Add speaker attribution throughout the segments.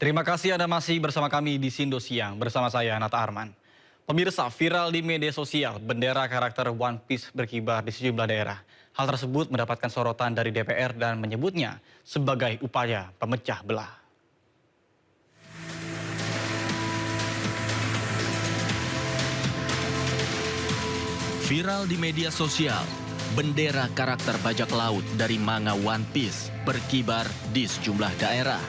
Speaker 1: Terima kasih Anda masih bersama kami di Sindo Siang bersama saya Nata Arman. Pemirsa, viral di media sosial, bendera karakter One Piece berkibar di sejumlah daerah. Hal tersebut mendapatkan sorotan dari DPR dan menyebutnya sebagai upaya pemecah belah.
Speaker 2: Viral di media sosial, bendera karakter bajak laut dari manga One Piece berkibar di sejumlah daerah.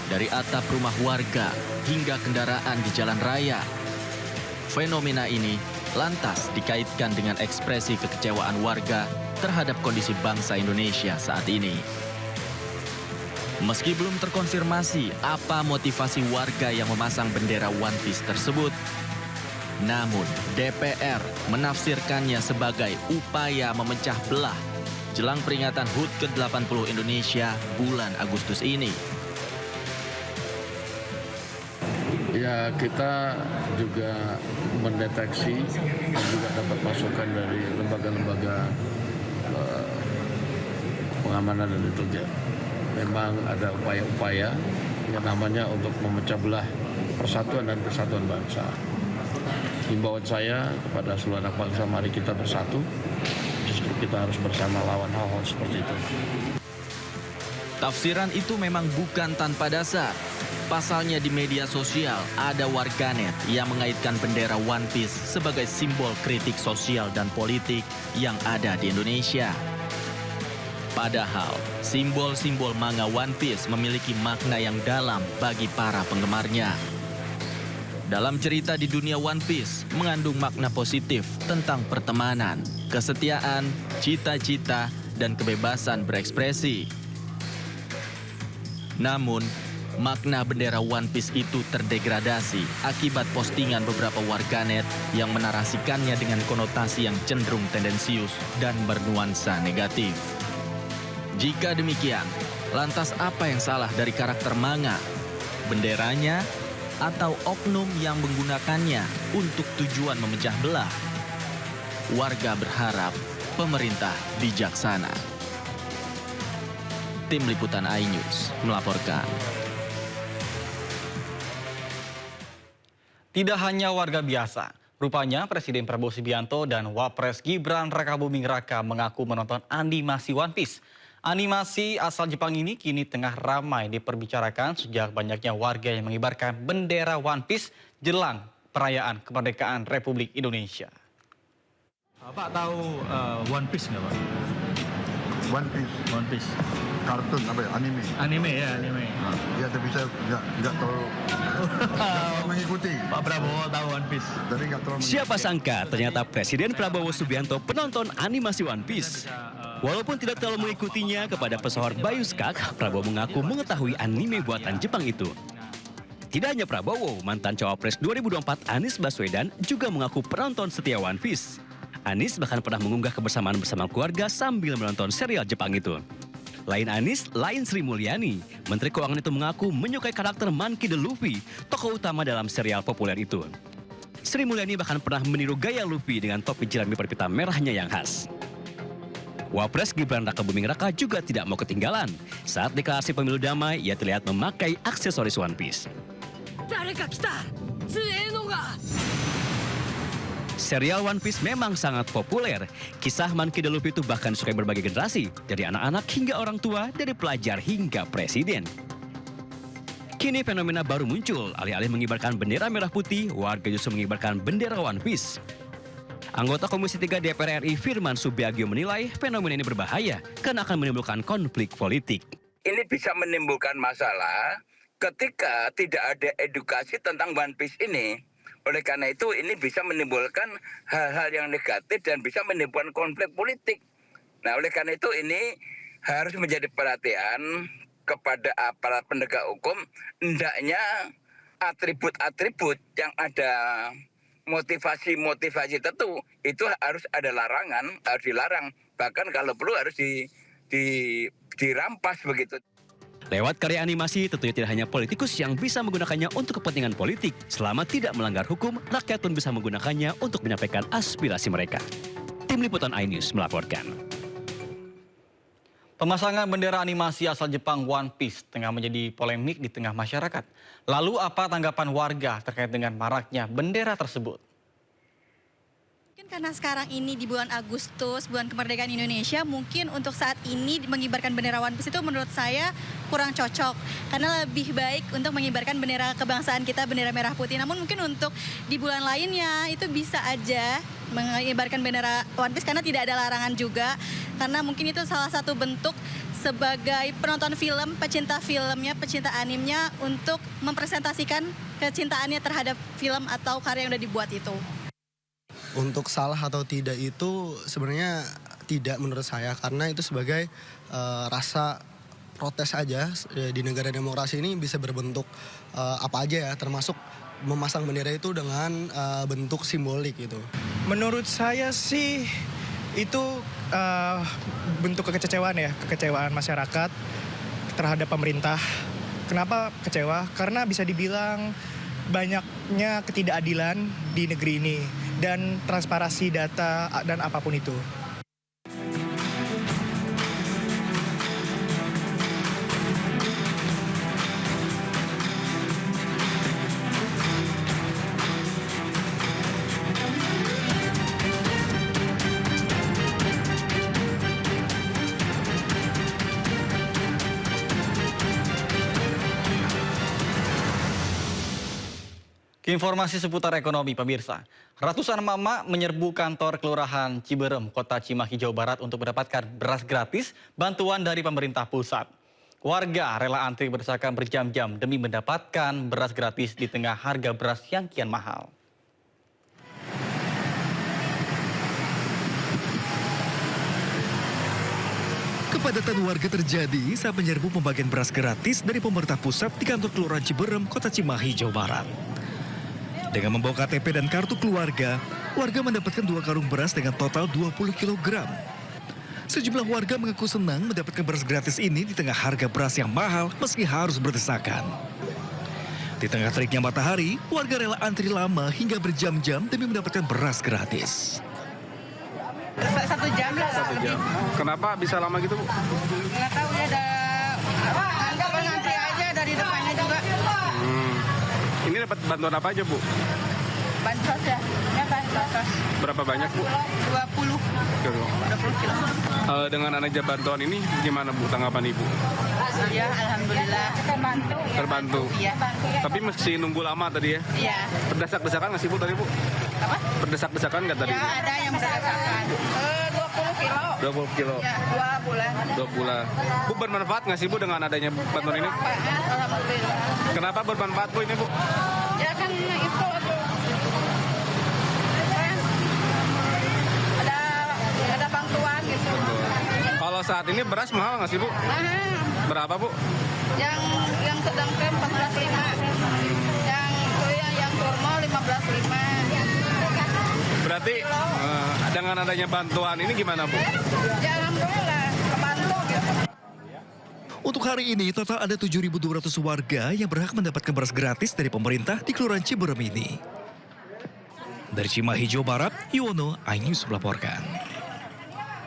Speaker 2: Dari atap rumah warga hingga kendaraan di jalan raya. Fenomena ini lantas dikaitkan dengan ekspresi kekecewaan warga terhadap kondisi bangsa Indonesia saat ini. Meski belum terkonfirmasi apa motivasi warga yang memasang bendera One Piece tersebut, namun DPR menafsirkannya sebagai upaya memecah belah jelang peringatan HUT ke-80 Indonesia bulan Agustus ini.
Speaker 3: Ya, kita juga mendeteksi dan juga dapat masukan dari lembaga-lembaga pengamanan dan intelijen. Memang ada upaya-upaya yang namanya untuk memecah belah persatuan dan kesatuan bangsa. Himbauan saya kepada seluruh anak bangsa, mari kita bersatu. Justru kita harus bersama lawan hal-hal seperti itu.
Speaker 2: Tafsiran itu memang bukan tanpa dasar. Pasalnya di media sosial ada warganet yang mengaitkan bendera One Piece sebagai simbol kritik sosial dan politik yang ada di Indonesia. Padahal simbol-simbol manga One Piece memiliki makna yang dalam bagi para penggemarnya. Dalam cerita di dunia One Piece mengandung makna positif tentang pertemanan, kesetiaan, cita-cita, dan kebebasan berekspresi. Namun, makna bendera One Piece itu terdegradasi akibat postingan beberapa warganet yang menarasikannya dengan konotasi yang cenderung tendensius dan bernuansa negatif. Jika demikian, lantas apa yang salah dari karakter manga? Benderanya atau oknum yang menggunakannya untuk tujuan memecah belah? Warga berharap pemerintah bijaksana. Tim Liputan iNews melaporkan.
Speaker 1: Tidak hanya warga biasa, rupanya Presiden Prabowo Subianto dan Wapres Gibran Rakabuming Raka mengaku menonton animasi One Piece. Animasi asal Jepang ini kini tengah ramai diperbicarakan sejak banyaknya warga yang mengibarkan bendera One Piece jelang perayaan kemerdekaan Republik Indonesia.
Speaker 4: Pak tahu One Piece nggak, Pak?
Speaker 5: One Piece kartun apa ya,
Speaker 4: Anime ya, anime.
Speaker 5: ya, tapi saya nggak terlalu mengikuti,
Speaker 4: Pak Prabowo tahu One Piece.
Speaker 5: tapi nggak terlalu
Speaker 6: Siapa sangka ternyata Presiden Prabowo Subianto penonton animasi One Piece. Walaupun tidak terlalu mengikutinya, kepada pesohor Bayu Skak, Prabowo mengaku mengetahui anime buatan Jepang itu. Tidak hanya Prabowo, mantan Cawapres 2024 Anies Baswedan juga mengaku penonton setia One Piece. Anies bahkan pernah mengunggah kebersamaan bersama keluarga sambil menonton serial Jepang itu. Lain Anies, lain Sri Mulyani. Menteri Keuangan itu mengaku menyukai karakter Monkey D. Luffy, tokoh utama dalam serial populer itu. Sri Mulyani bahkan pernah meniru gaya Luffy dengan topi jerami berpita merahnya yang khas. Wapres Gibran Rakabuming Raka juga tidak mau ketinggalan. Saat deklarasi pemilu damai, ia terlihat memakai aksesoris One Piece. Serial One Piece memang sangat populer. Kisah Monkey D. Luffy itu bahkan disukai berbagai generasi, dari anak-anak hingga orang tua, dari pelajar hingga presiden. Kini fenomena baru muncul, alih-alih mengibarkan bendera merah putih, warga justru mengibarkan bendera One Piece. Anggota Komisi 3 DPR RI Firman Subiagio menilai fenomena ini berbahaya karena akan menimbulkan konflik politik.
Speaker 7: Ini bisa menimbulkan masalah ketika tidak ada edukasi tentang One Piece ini. Oleh karena itu ini bisa menimbulkan hal-hal yang negatif dan bisa menimbulkan konflik politik. Nah, oleh karena itu ini harus menjadi perhatian kepada aparat penegak hukum, hendaknya atribut-atribut yang ada motivasi-motivasi tentu itu harus ada larangan, harus dilarang. Bahkan kalau perlu harus dirampas begitu.
Speaker 6: Lewat karya animasi, tentunya tidak hanya politikus yang bisa menggunakannya untuk kepentingan politik. Selama tidak melanggar hukum, rakyat pun bisa menggunakannya untuk menyampaikan aspirasi mereka. Tim Liputan iNews melaporkan.
Speaker 1: Pemasangan bendera animasi asal Jepang One Piece tengah menjadi polemik di tengah masyarakat. Lalu apa tanggapan warga terkait dengan maraknya bendera tersebut?
Speaker 8: Mungkin karena sekarang ini di bulan Agustus, bulan kemerdekaan Indonesia, mungkin untuk saat ini mengibarkan bendera One Piece itu menurut saya kurang cocok. Karena lebih baik untuk mengibarkan bendera kebangsaan kita, bendera merah putih. Namun mungkin untuk di bulan lainnya itu bisa aja mengibarkan bendera One Piece karena tidak ada larangan juga. Karena mungkin itu salah satu bentuk sebagai penonton film, pecinta filmnya, pecinta animenya untuk mempresentasikan kecintaannya terhadap film atau karya yang udah dibuat itu.
Speaker 9: Untuk salah atau tidak itu sebenarnya tidak menurut saya, karena itu sebagai rasa protes aja. Di negara demokrasi ini bisa berbentuk apa aja ya, termasuk memasang bendera itu dengan bentuk simbolik gitu.
Speaker 10: Menurut saya sih itu bentuk kekecewaan ya, kekecewaan masyarakat terhadap pemerintah. Kenapa kecewa? Karena bisa dibilang banyaknya ketidakadilan di negeri ini dan transparansi data dan apapun itu.
Speaker 1: Informasi seputar ekonomi, pemirsa. Ratusan emak-emak menyerbu kantor Kelurahan Ciberem, Kota Cimahi, Jawa Barat untuk mendapatkan beras gratis bantuan dari pemerintah pusat. Warga rela antri berdesakan berjam-jam demi mendapatkan beras gratis di tengah harga beras yang kian mahal.
Speaker 11: Kepadatan warga terjadi saat menyerbu pembagian beras gratis dari pemerintah pusat di kantor Kelurahan Ciberem, Kota Cimahi, Jawa Barat. Dengan membawa KTP dan kartu keluarga, warga mendapatkan 2 karung beras dengan total 20 kg. Sejumlah warga mengaku senang mendapatkan beras gratis ini di tengah harga beras yang mahal meski harus berdesakan. Di tengah teriknya matahari, warga rela antri lama hingga berjam-jam demi mendapatkan beras gratis.
Speaker 12: 1 jam lah.
Speaker 3: 1 jam. Kenapa bisa lama gitu, Bu?
Speaker 12: Nggak tahu ya, ada ngantri aja dari depannya juga.
Speaker 3: Ini dapat bantuan apa aja, Bu?
Speaker 12: Bansos ya, bansos.
Speaker 3: Berapa banyak, Bu?
Speaker 12: 20 kilo.
Speaker 3: Dengan adanya bantuan ini gimana, Bu, tanggapan Ibu?
Speaker 12: Ya, alhamdulillah.
Speaker 3: Terbantu.
Speaker 12: Iya.
Speaker 3: Tapi mesti nunggu lama tadi ya?
Speaker 12: Iya.
Speaker 3: Berdesak-desakan nggak sih, Bu, tadi, Bu?
Speaker 12: Apa?
Speaker 3: Berdesak-desakan nggak tadi?
Speaker 12: Ya, ada yang berdasarkan. 20 kilo.
Speaker 3: 20 kilo.
Speaker 12: Ya, 2 bulan.
Speaker 3: 2 bulan. Bu, bermanfaat nggak sih, Bu, dengan adanya bantuan ini?
Speaker 12: Alhamdulillah.
Speaker 3: Kenapa bermanfaat, Bu, ini, Bu?
Speaker 12: Ya kan itu ada bantuan gitu.
Speaker 3: Kalau saat ini beras mahal nggak sih, Bu? Berapa, Bu?
Speaker 12: Yang sedang krem 14,5. Yang turmo 15,5.
Speaker 3: Berarti dengan adanya bantuan ini gimana, Bu?
Speaker 12: Ya alhamdulillah, kebantu gitu.
Speaker 11: Untuk hari ini, total ada 7.200 warga yang berhak mendapatkan beras gratis dari pemerintah di Kelurahan Ciberem ini. Dari Cimahi, Jawa Barat, Yuwono, iNews melaporkan.